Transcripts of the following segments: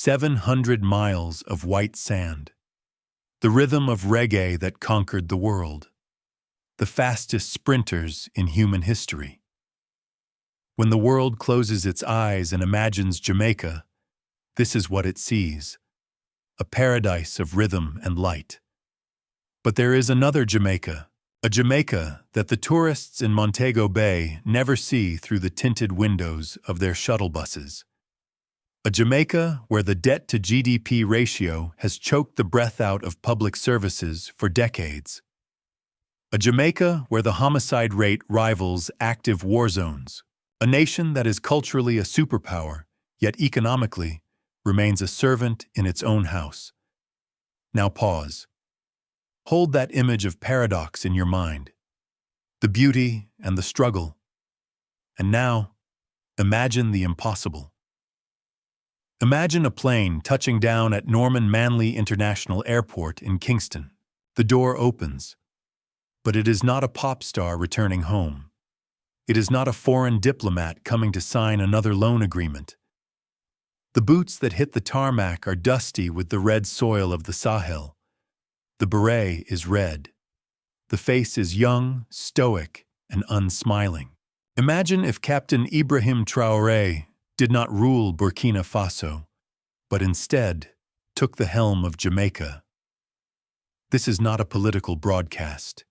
700 miles of white sand. The rhythm of reggae that conquered the world. The fastest sprinters in human history. When the world closes its eyes and imagines Jamaica, this is what it sees: a paradise of rhythm and light. But there is another Jamaica, a Jamaica that the tourists in Montego Bay never see through the tinted windows of their shuttle buses. A Jamaica where the debt-to-GDP ratio has choked the breath out of public services for decades. A Jamaica where the homicide rate rivals active war zones. A nation that is culturally a superpower, yet economically remains a servant in its own house. Now pause. Hold that image of paradox in your mind. The beauty and the struggle. And now, imagine the impossible. Imagine a plane touching down at Norman Manley International Airport in Kingston. The door opens. But it is not a pop star returning home. It is not a foreign diplomat coming to sign another loan agreement. The boots that hit the tarmac are dusty with the red soil of the Sahel. The beret is red. The face is young, stoic, and unsmiling. Imagine if Captain Ibrahim Traoré did not rule Burkina Faso, but instead took the helm of Jamaica. This is not a political broadcast.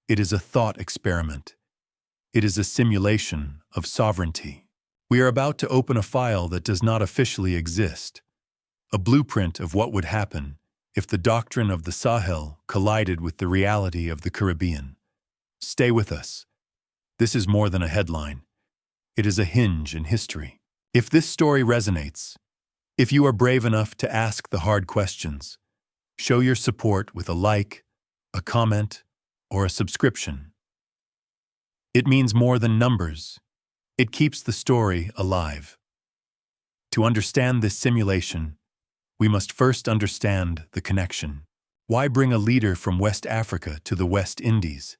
It is a thought experiment. It is a simulation of sovereignty. We are about to open a file that does not officially exist, a blueprint of what would happen if the doctrine of the Sahel collided with the reality of the Caribbean. Stay with us. This is more than a headline. It is a hinge in history. If this story resonates, if you are brave enough to ask the hard questions, show your support with a like, a comment, or a subscription. It means more than numbers. It keeps the story alive. To understand this simulation, we must first understand the connection. Why bring a leader from West Africa to the West Indies?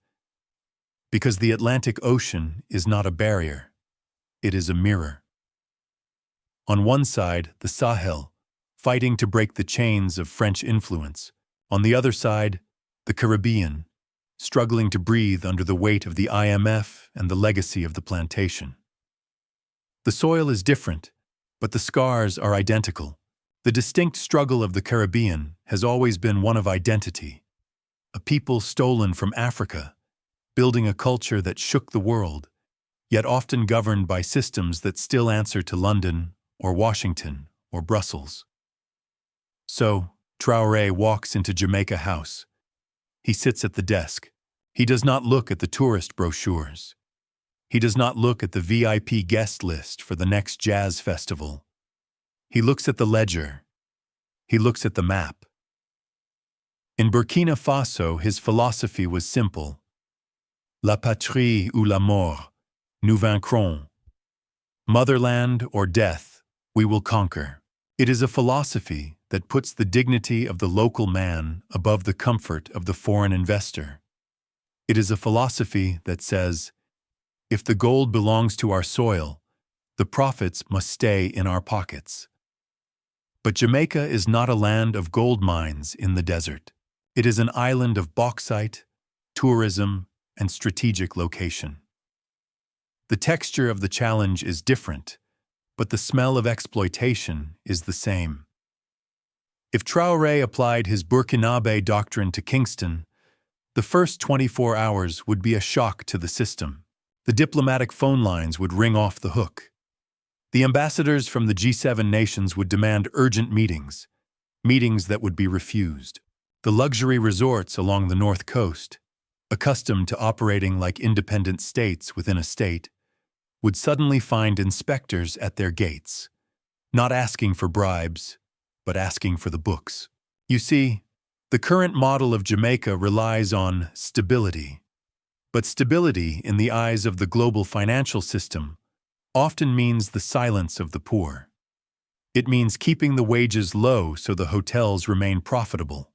Because the Atlantic Ocean is not a barrier. It is a mirror. On one side, the Sahel, fighting to break the chains of French influence. On the other side, the Caribbean, struggling to breathe under the weight of the IMF and the legacy of the plantation. The soil is different, but the scars are identical. The distinct struggle of the Caribbean has always been one of identity. A people stolen from Africa, building a culture that shook the world, yet often governed by systems that still answer to London or Washington or Brussels. So, Traoré walks into Jamaica House. He sits at the desk. He does not look at the tourist brochures. He does not look at the VIP guest list for the next jazz festival. He looks at the ledger. He looks at the map. In Burkina Faso, his philosophy was simple. La patrie ou la mort, nous vaincrons. Motherland or death, we will conquer. It is a philosophy that puts the dignity of the local man above the comfort of the foreign investor. It is a philosophy that says, if the gold belongs to our soil, the profits must stay in our pockets. But Jamaica is not a land of gold mines in the desert. It is an island of bauxite, tourism, and strategic location. The texture of the challenge is different, but the smell of exploitation is the same. If Traoré applied his Burkinabe doctrine to Kingston, the first 24 hours would be a shock to the system. The diplomatic phone lines would ring off the hook. The ambassadors from the G7 nations would demand urgent meetings that would be refused. The luxury resorts along the north coast, accustomed to operating like independent states within a state, would suddenly find inspectors at their gates, not asking for bribes, but asking for the books. You see, the current model of Jamaica relies on stability. But stability, in the eyes of the global financial system, often means the silence of the poor. It means keeping the wages low so the hotels remain profitable.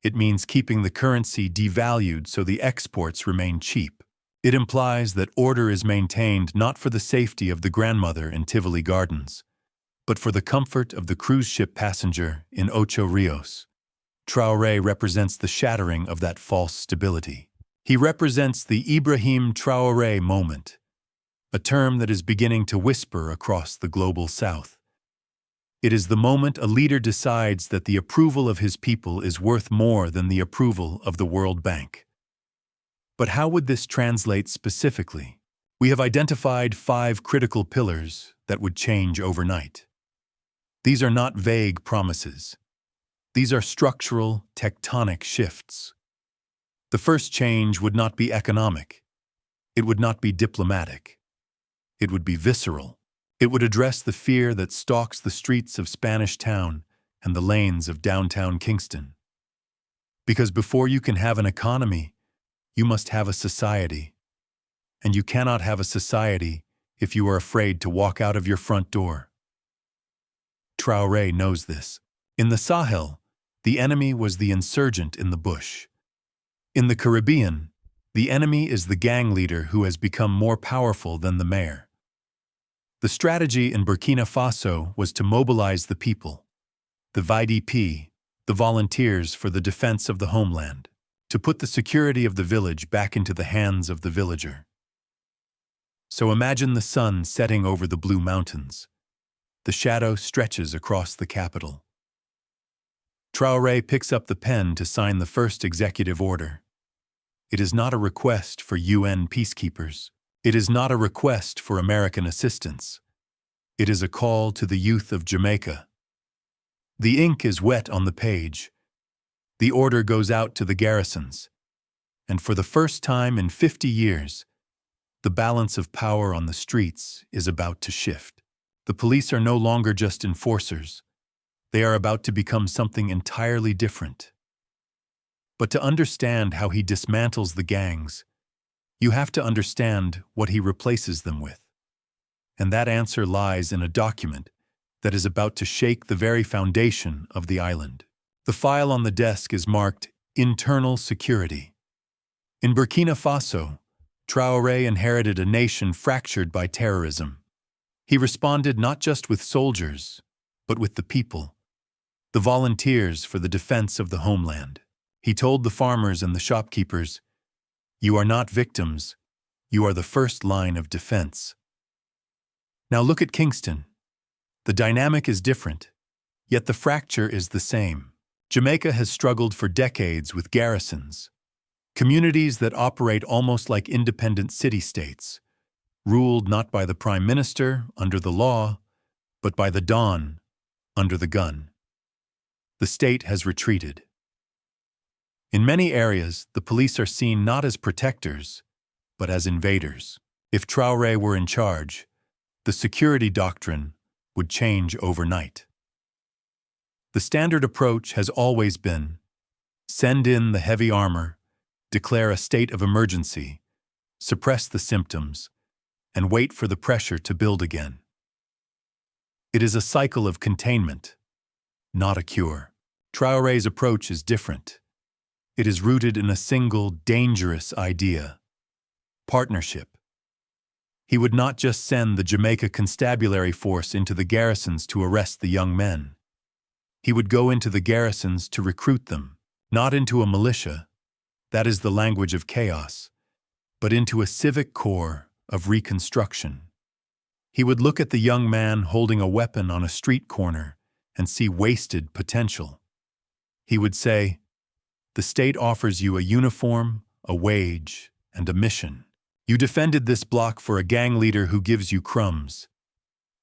It means keeping the currency devalued so the exports remain cheap. It implies that order is maintained not for the safety of the grandmother in Tivoli Gardens, but for the comfort of the cruise ship passenger in Ocho Rios. Traoré represents the shattering of that false stability. He represents the Ibrahim Traoré moment, a term that is beginning to whisper across the global south. It is the moment a leader decides that the approval of his people is worth more than the approval of the World Bank. But how would this translate specifically? We have identified 5 critical pillars that would change overnight. These are not vague promises. These are structural, tectonic shifts. The first change would not be economic. It would not be diplomatic. It would be visceral. It would address the fear that stalks the streets of Spanish Town and the lanes of downtown Kingston. Because before you can have an economy, you must have a society. And you cannot have a society if you are afraid to walk out of your front door. Traoré knows this. In the Sahel, the enemy was the insurgent in the bush. In the Caribbean, the enemy is the gang leader who has become more powerful than the mayor. The strategy in Burkina Faso was to mobilize the people, the VDP, the volunteers for the defense of the homeland, to put the security of the village back into the hands of the villager. So imagine the sun setting over the Blue Mountains. The shadow stretches across the capital. Traoré picks up the pen to sign the first executive order. It is not a request for UN peacekeepers. It is not a request for American assistance. It is a call to the youth of Jamaica. The ink is wet on the page. The order goes out to the garrisons. And for the first time in 50 years, the balance of power on the streets is about to shift. The police are no longer just enforcers. They are about to become something entirely different. But to understand how he dismantles the gangs, you have to understand what he replaces them with. And that answer lies in a document that is about to shake the very foundation of the island. The file on the desk is marked Internal Security. In Burkina Faso, Traoré inherited a nation fractured by terrorism. He responded not just with soldiers, but with the people, the volunteers for the defense of the homeland. He told the farmers and the shopkeepers, "You are not victims, you are the first line of defense." Now look at Kingston. The dynamic is different, yet the fracture is the same. Jamaica has struggled for decades with garrisons, communities that operate almost like independent city-states, ruled not by the Prime Minister under the law, but by the Don under the gun. The state has retreated. In many areas, the police are seen not as protectors, but as invaders. If Traoré were in charge, the security doctrine would change overnight. The standard approach has always been, send in the heavy armor, declare a state of emergency, suppress the symptoms, and wait for the pressure to build again. It is a cycle of containment, not a cure. Traoré's approach is different. It is rooted in a single, dangerous idea: partnership. He would not just send the Jamaica Constabulary Force into the garrisons to arrest the young men. He would go into the garrisons to recruit them, not into a militia, that is the language of chaos, but into a civic core of reconstruction. He would look at the young man holding a weapon on a street corner and see wasted potential. He would say, "The state offers you a uniform, a wage, and a mission. You defended this block for a gang leader who gives you crumbs.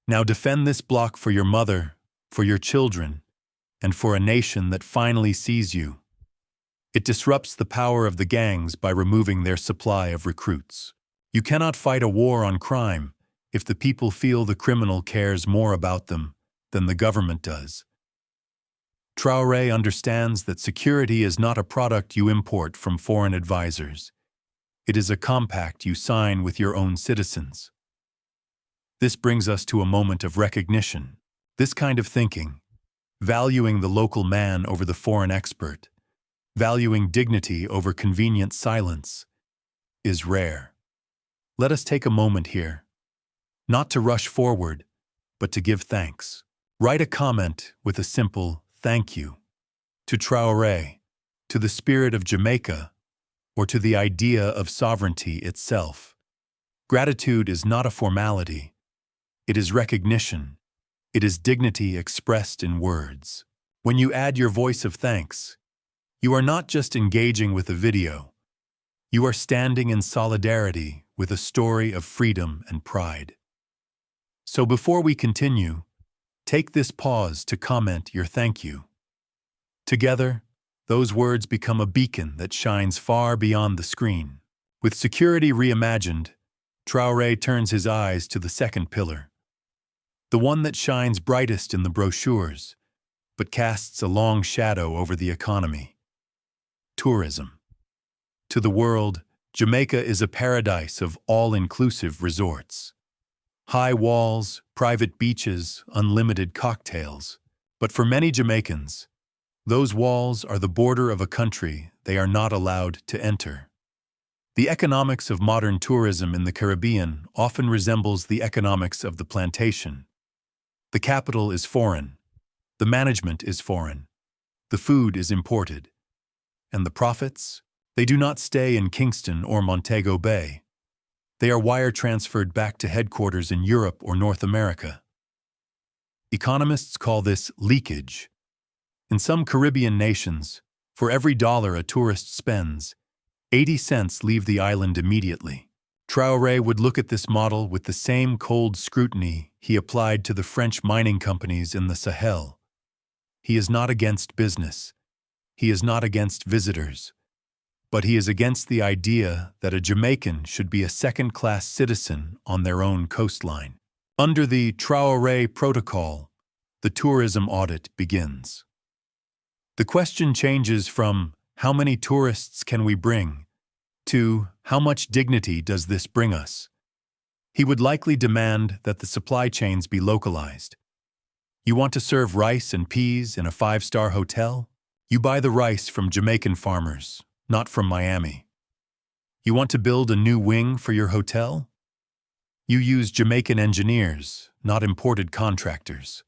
Now defend this block for your mother, for your children, and for a nation that finally sees you." It disrupts the power of the gangs by removing their supply of recruits. You cannot fight a war on crime if the people feel the criminal cares more about them than the government does. Traoré understands that security is not a product you import from foreign advisors. It is a compact you sign with your own citizens. This brings us to a moment of recognition. This kind of thinking, valuing the local man over the foreign expert, valuing dignity over convenient silence, is rare. Let us take a moment here, not to rush forward, but to give thanks. Write a comment with a simple thank you to Traore, to the spirit of Jamaica, or to the idea of sovereignty itself. Gratitude is not a formality. It is recognition. It is dignity expressed in words. When you add your voice of thanks, you are not just engaging with a video. You are standing in solidarity with a story of freedom and pride. So before we continue, take this pause to comment your thank you. Together, those words become a beacon that shines far beyond the screen. With security reimagined, Traore turns his eyes to the second pillar, the one that shines brightest in the brochures, but casts a long shadow over the economy. Tourism. To the world, Jamaica is a paradise of all-inclusive resorts. High walls, private beaches, unlimited cocktails. But for many Jamaicans, those walls are the border of a country they are not allowed to enter. The economics of modern tourism in the Caribbean often resembles the economics of the plantation. The capital is foreign, the management is foreign, the food is imported. And the profits? They do not stay in Kingston or Montego Bay. They are wire-transferred back to headquarters in Europe or North America. Economists call this leakage. In some Caribbean nations, for every dollar a tourist spends, 80 cents leave the island immediately. Traore would look at this model with the same cold scrutiny he applied to the French mining companies in the Sahel. He is not against business. He is not against visitors. But he is against the idea that a Jamaican should be a second-class citizen on their own coastline. Under the Traore Protocol, the tourism audit begins. The question changes from how many tourists can we bring to how much dignity does this bring us? He would likely demand that the supply chains be localized. You want to serve rice and peas in a 5-star hotel? You buy the rice from Jamaican farmers, not from Miami. You want to build a new wing for your hotel? You use Jamaican engineers, not imported contractors.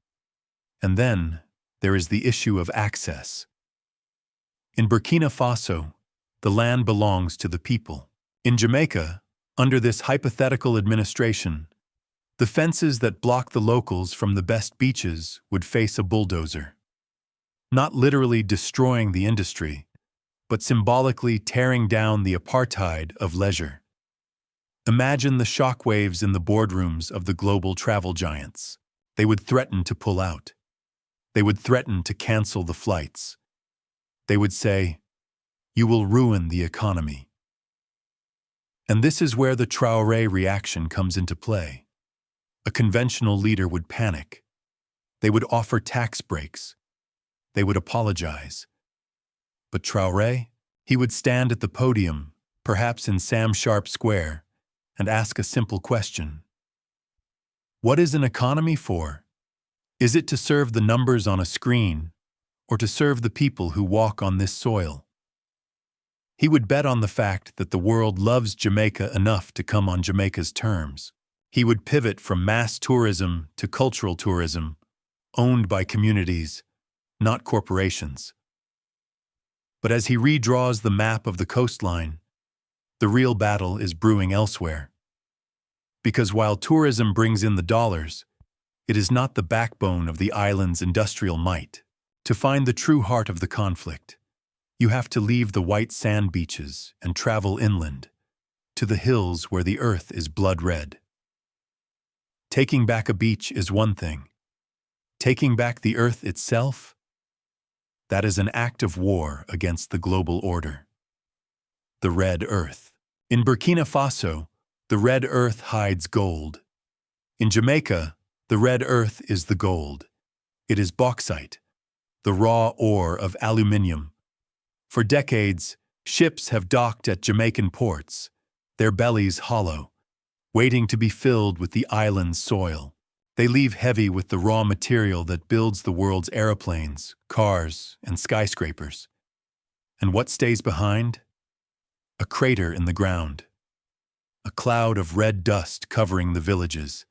And then there is the issue of access. In Burkina Faso, the land belongs to the people. In Jamaica, under this hypothetical administration, the fences that block the locals from the best beaches would face a bulldozer. Not literally destroying the industry, but symbolically tearing down the apartheid of leisure. Imagine the shockwaves in the boardrooms of the global travel giants. They would threaten to pull out. They would threaten to cancel the flights. They would say, "You will ruin the economy." And this is where the Traore reaction comes into play. A conventional leader would panic. They would offer tax breaks. They would apologize. But Traore, he would stand at the podium, perhaps in Sam Sharp Square, and ask a simple question. What is an economy for? Is it to serve the numbers on a screen, or to serve the people who walk on this soil? He would bet on the fact that the world loves Jamaica enough to come on Jamaica's terms. He would pivot from mass tourism to cultural tourism, owned by communities, not corporations. But as he redraws the map of the coastline, the real battle is brewing elsewhere. Because while tourism brings in the dollars, it is not the backbone of the island's industrial might. To find the true heart of the conflict, you have to leave the white sand beaches and travel inland, to the hills where the earth is blood red. Taking back a beach is one thing. Taking back the earth itself? That is an act of war against the global order. The red earth. In Burkina Faso, the red earth hides gold. In Jamaica, the red earth is the gold. It is bauxite, the raw ore of aluminium. For decades, ships have docked at Jamaican ports, their bellies hollow, waiting to be filled with the island's soil. They leave heavy with the raw material that builds the world's airplanes, cars, and skyscrapers. And what stays behind? A crater in the ground, a cloud of red dust covering the villages,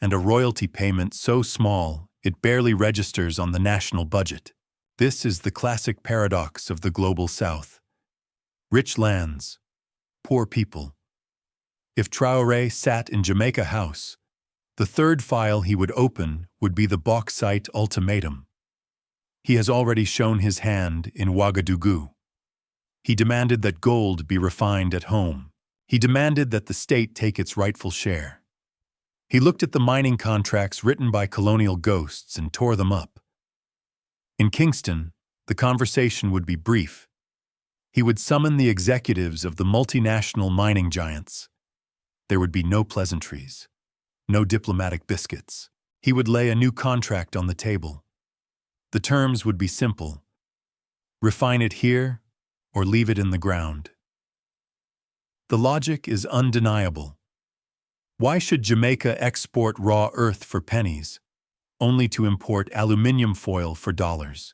and a royalty payment so small it barely registers on the national budget. This is the classic paradox of the global South. Rich lands, poor people. If Traoré sat in Jamaica House, the third file he would open would be the bauxite ultimatum. He has already shown his hand in Ouagadougou. He demanded that gold be refined at home. He demanded that the state take its rightful share. He looked at the mining contracts written by colonial ghosts and tore them up. In Kingston, the conversation would be brief. He would summon the executives of the multinational mining giants. There would be no pleasantries, no diplomatic biscuits. He would lay a new contract on the table. The terms would be simple. Refine it here or leave it in the ground. The logic is undeniable. Why should Jamaica export raw earth for pennies, only to import aluminium foil for dollars?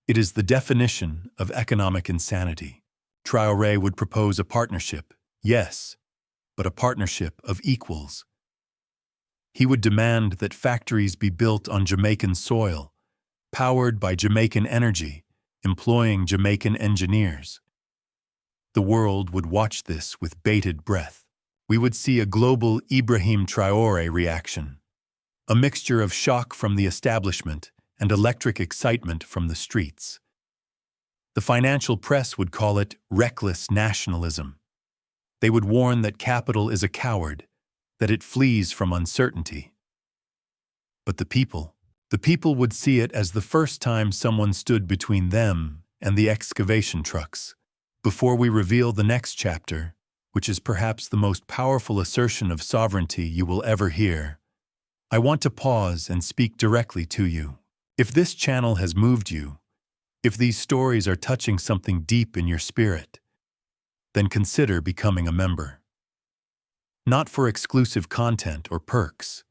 It is the definition of economic insanity. Traoré would propose a partnership, yes, but a partnership of equals. He would demand that factories be built on Jamaican soil, powered by Jamaican energy, employing Jamaican engineers. The world would watch this with bated breath. We would see a global Ibrahim Traoré reaction, a mixture of shock from the establishment and electric excitement from the streets. The financial press would call it reckless nationalism. They would warn that capital is a coward, that it flees from uncertainty. But the people would see it as the first time someone stood between them and the excavation trucks. Before we reveal the next chapter, which is perhaps the most powerful assertion of sovereignty you will ever hear, I want to pause and speak directly to you. If this channel has moved you, if these stories are touching something deep in your spirit, then consider becoming a member. Not for exclusive content or perks,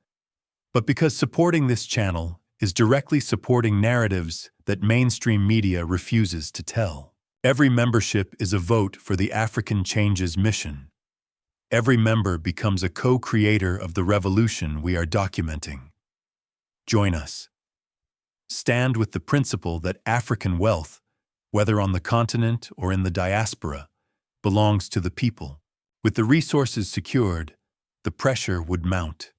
but because supporting this channel is directly supporting narratives that mainstream media refuses to tell. Every membership is a vote for the African Changes mission. Every member becomes a co-creator of the revolution we are documenting. Join us. Stand with the principle that African wealth, whether on the continent or in the diaspora, belongs to the people. With the resources secured, the pressure would mount.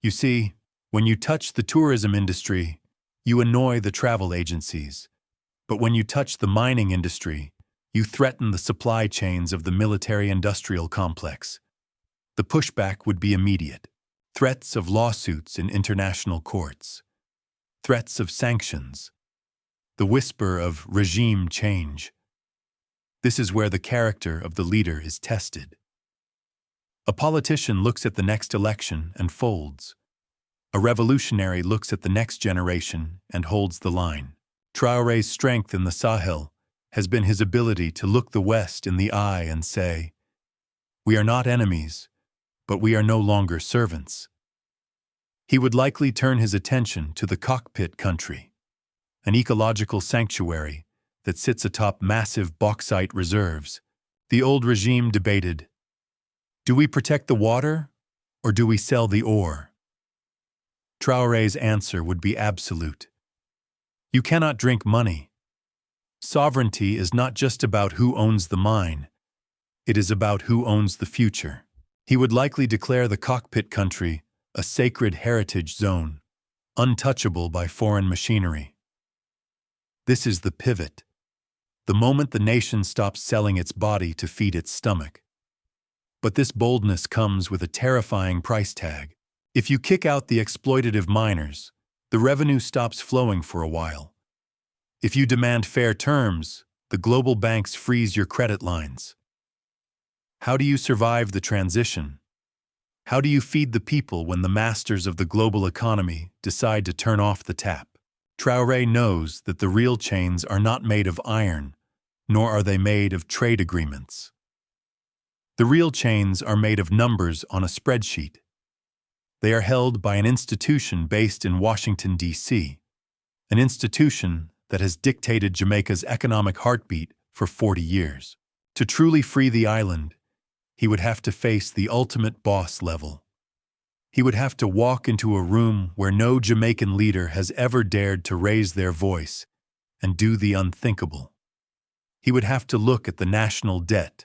You see, when you touch the tourism industry, you annoy the travel agencies. But when you touch the mining industry, you threaten the supply chains of the military-industrial complex. The pushback would be immediate. Threats of lawsuits in international courts. Threats of sanctions. The whisper of regime change. This is where the character of the leader is tested. A politician looks at the next election and folds. A revolutionary looks at the next generation and holds the line. Traoré's strength in the Sahel has been his ability to look the West in the eye and say, "We are not enemies, but we are no longer servants." He would likely turn his attention to the cockpit country, an ecological sanctuary that sits atop massive bauxite reserves. The old regime debated, do we protect the water or do we sell the ore? Traoré's answer would be absolute. You cannot drink money. Sovereignty is not just about who owns the mine. It is about who owns the future. He would likely declare the cockpit country a sacred heritage zone, untouchable by foreign machinery. This is the pivot, the moment the nation stops selling its body to feed its stomach. But this boldness comes with a terrifying price tag. If you kick out the exploitative miners, the revenue stops flowing for a while. If you demand fair terms, the global banks freeze your credit lines. How do you survive the transition? How do you feed the people when the masters of the global economy decide to turn off the tap? Traoré knows that the real chains are not made of iron, nor are they made of trade agreements. The real chains are made of numbers on a spreadsheet. They are held by an institution based in Washington, D.C., an institution that has dictated Jamaica's economic heartbeat for 40 years. To truly free the island, he would have to face the ultimate boss level. He would have to walk into a room where no Jamaican leader has ever dared to raise their voice and do the unthinkable. He would have to look at the national debt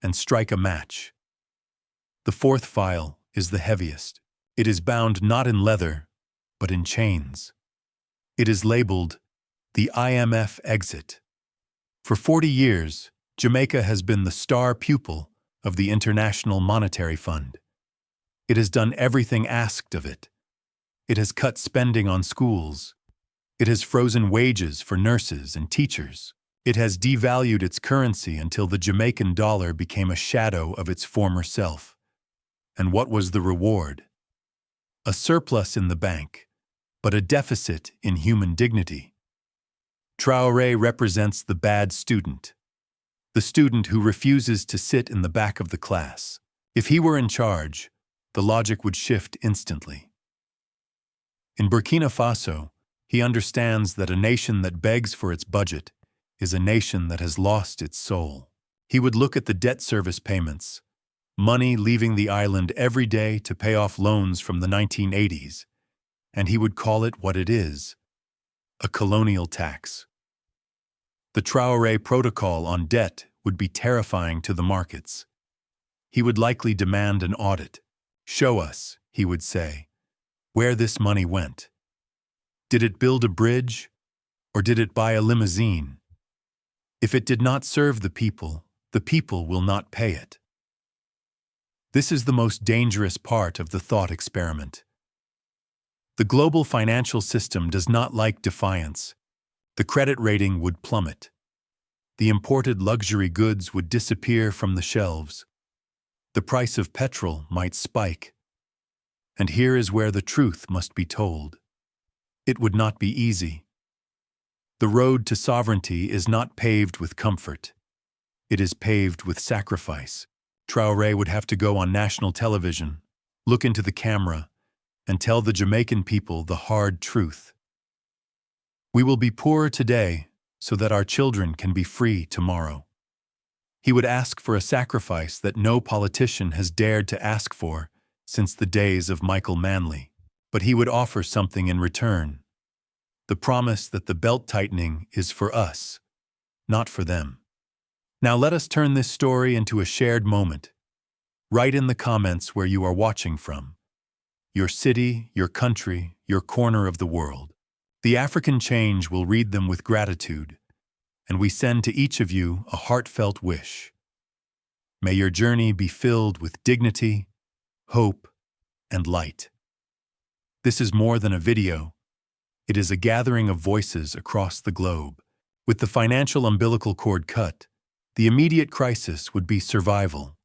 and strike a match. The fourth file is the heaviest. It is bound not in leather, but in chains. It is labeled the IMF exit. For 40 years, Jamaica has been the star pupil of the International Monetary Fund. It has done everything asked of it. It has cut spending on schools. It has frozen wages for nurses and teachers. It has devalued its currency until the Jamaican dollar became a shadow of its former self. And what was the reward? A surplus in the bank, but a deficit in human dignity. Traoré represents the bad student, the student who refuses to sit in the back of the class. If he were in charge, the logic would shift instantly. In Burkina Faso, he understands that a nation that begs for its budget is a nation that has lost its soul. He would look at the debt service payments, money leaving the island every day to pay off loans from the 1980s, and he would call it what it is: a colonial tax. The Traoré Protocol on debt would be terrifying to the markets. He would likely demand an audit. Show us, he would say, where this money went. Did it build a bridge, or did it buy a limousine? If it did not serve the people will not pay it. This is the most dangerous part of the thought experiment. The global financial system does not like defiance. The credit rating would plummet. The imported luxury goods would disappear from the shelves. The price of petrol might spike. And here is where the truth must be told. It would not be easy. The road to sovereignty is not paved with comfort. It is paved with sacrifice. Traoré would have to go on national television, look into the camera, and tell the Jamaican people the hard truth. We will be poorer today so that our children can be free tomorrow. He would ask for a sacrifice that no politician has dared to ask for since the days of Michael Manley. But he would offer something in return: the promise that the belt tightening is for us, not for them. Now let us turn this story into a shared moment. Write in the comments where you are watching from. Your city, your country, your corner of the world. The African Change will read them with gratitude, and we send to each of you a heartfelt wish. May your journey be filled with dignity, hope, and light. This is more than a video. It is a gathering of voices across the globe. With the financial umbilical cord cut, the immediate crisis would be survival.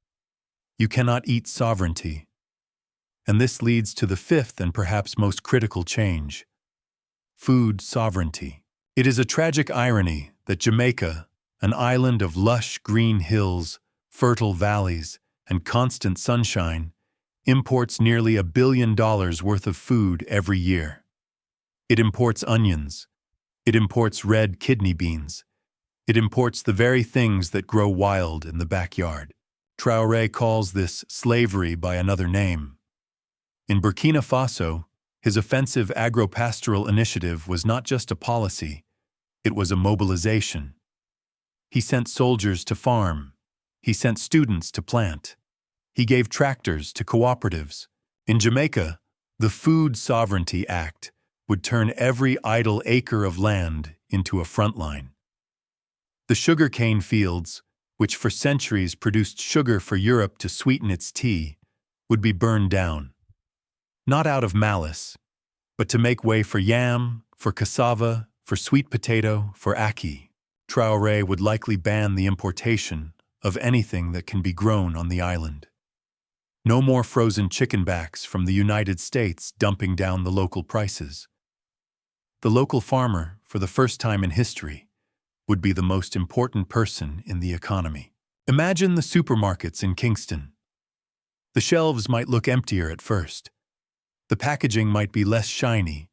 You cannot eat sovereignty. And this leads to the fifth and perhaps most critical change: food sovereignty. It is a tragic irony that Jamaica, an island of lush green hills, fertile valleys, and constant sunshine, imports nearly $1 billion worth of food every year. It imports onions. It imports red kidney beans. It imports the very things that grow wild in the backyard. Traoré calls this slavery by another name. In Burkina Faso, his offensive agro-pastoral initiative was not just a policy, it was a mobilization. He sent soldiers to farm. He sent students to plant. He gave tractors to cooperatives. In Jamaica, the Food Sovereignty Act would turn every idle acre of land into a front line. The sugarcane fields, which for centuries produced sugar for Europe to sweeten its tea, would be burned down. Not out of malice, but to make way for yam, for cassava, for sweet potato, for ackee. Traoré would likely ban the importation of anything that can be grown on the island. No more frozen chicken backs from the United States dumping down the local prices. The local farmer, for the first time in history, would be the most important person in the economy. Imagine the supermarkets in Kingston. The shelves might look emptier at first. The packaging might be less shiny,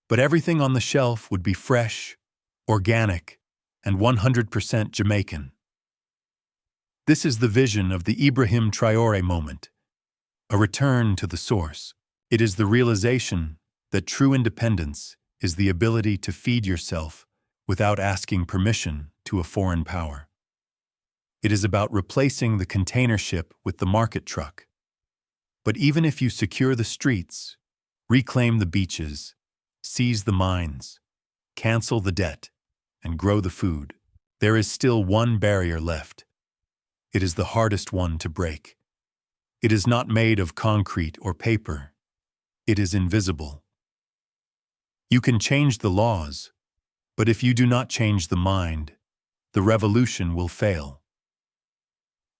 but everything on the shelf would be fresh, organic, and 100% Jamaican. This is the vision of the Ibrahim Traoré moment. a return to the source. It is the realization that true independence is the ability to feed yourself without asking permission to a foreign power. It is about replacing the container ship with the market truck. But even if you secure the streets, reclaim the beaches, seize the mines, cancel the debt, and grow the food, there is still one barrier left. It is the hardest one to break. It is not made of concrete or paper. It is invisible. You can change the laws, but if you do not change the mind, the revolution will fail.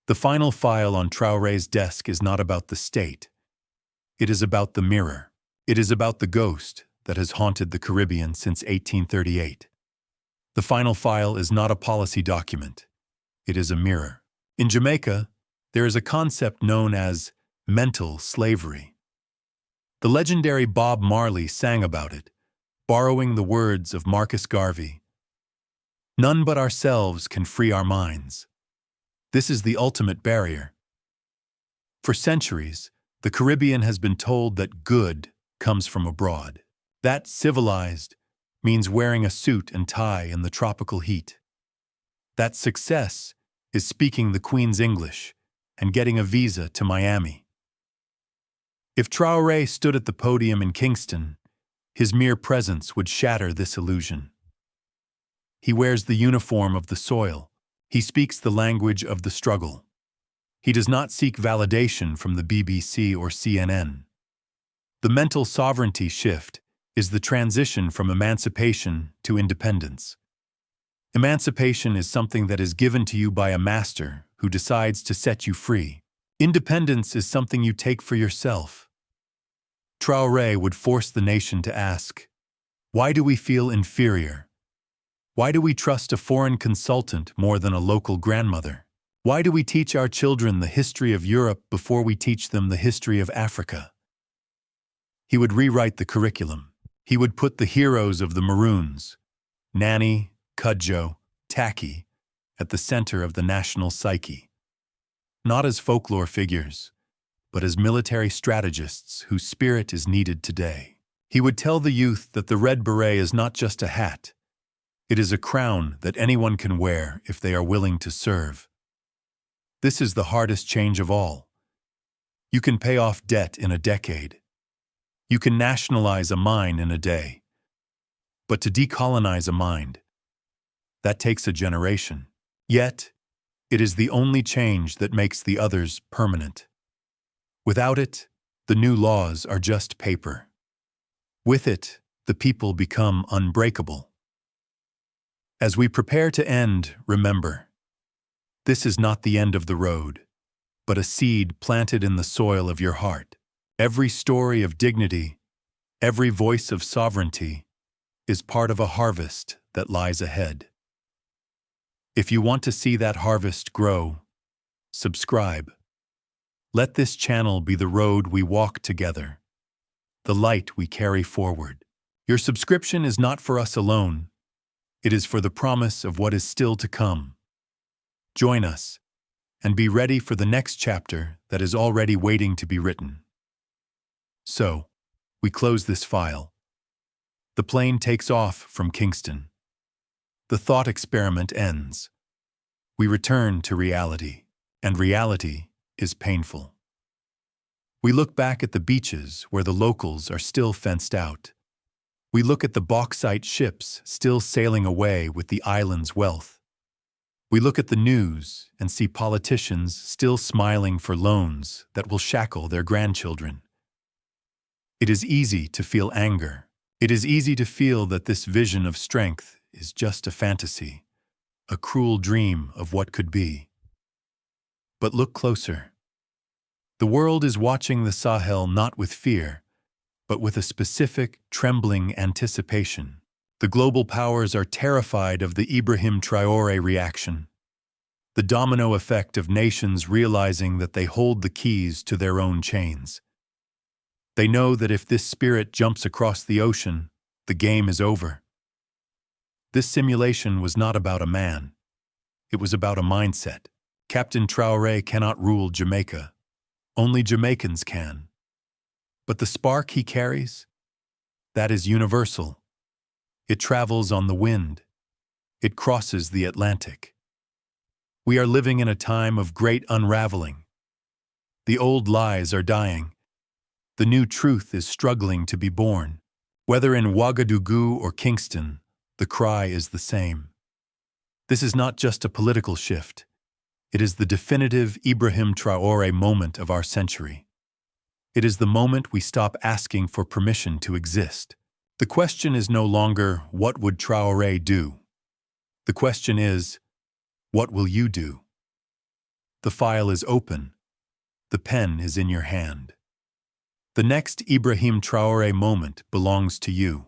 The final file on Traoré's desk is not about the state. It is about the mirror. It is about the ghost that has haunted the Caribbean since 1838. The final file is not a policy document. It is a mirror. In Jamaica, there is a concept known as mental slavery. The legendary Bob Marley sang about it, borrowing the words of Marcus Garvey. None but ourselves can free our minds. This is the ultimate barrier. For centuries, the Caribbean has been told that good comes from abroad. That civilized means wearing a suit and tie in the tropical heat. That success is speaking the Queen's English and getting a visa to Miami. If Traoré stood at the podium in Kingston, his mere presence would shatter this illusion. He wears the uniform of the soil. He speaks the language of the struggle. He does not seek validation from the BBC or CNN. The mental sovereignty shift is the transition from emancipation to independence. Emancipation is something that is given to you by a master who decides to set you free. Independence is something you take for yourself. Traoré would force the nation to ask, why do we feel inferior? Why do we trust a foreign consultant more than a local grandmother? Why do we teach our children the history of Europe before we teach them the history of Africa? He would rewrite the curriculum. He would put the heroes of the Maroons, Nanny, Cudjoe, Tacky, at the center of the national psyche. Not as folklore figures, but as military strategists whose spirit is needed today. He would tell the youth that the red beret is not just a hat. It is a crown that anyone can wear if they are willing to serve. This is the hardest change of all. You can pay off debt in a decade. You can nationalize a mine in a day. But to decolonize a mind, that takes a generation. Yet, it is the only change that makes the others permanent. Without it, the new laws are just paper. With it, the people become unbreakable. As we prepare to end, remember, this is not the end of the road, but a seed planted in the soil of your heart. Every story of dignity, every voice of sovereignty, is part of a harvest that lies ahead. If you want to see that harvest grow, subscribe. Let this channel be the road we walk together, the light we carry forward. Your subscription is not for us alone. It is for the promise of what is still to come. Join us, and be ready for the next chapter that is already waiting to be written. So, we close this file. The plane takes off from Kingston. The thought experiment ends. We return to reality, and reality is painful. We look back at the beaches where the locals are still fenced out. We look at the bauxite ships still sailing away with the island's wealth. We look at the news and see politicians still smiling for loans that will shackle their grandchildren. It is easy to feel anger. It is easy to feel that this vision of strength is just a fantasy, a cruel dream of what could be. But look closer. The world is watching the Sahel not with fear, but with a specific, trembling anticipation. The global powers are terrified of the Ibrahim Traoré reaction, the domino effect of nations realizing that they hold the keys to their own chains. They know that if this spirit jumps across the ocean, the game is over. This simulation was not about a man. It was about a mindset. Captain Traoré cannot rule Jamaica, Only Jamaicans can. But the spark he carries? That is universal. It travels on the wind. It crosses the Atlantic. We are living in a time of great unraveling. The old lies are dying. The new truth is struggling to be born. Whether in Ouagadougou or Kingston, the cry is the same. This is not just a political shift. It is the definitive Ibrahim Traoré moment of our century. It is the moment we stop asking for permission to exist. The question is no longer, what would Traoré do? The question is, what will you do? The file is open. The pen is in your hand. The next Ibrahim Traoré moment belongs to you.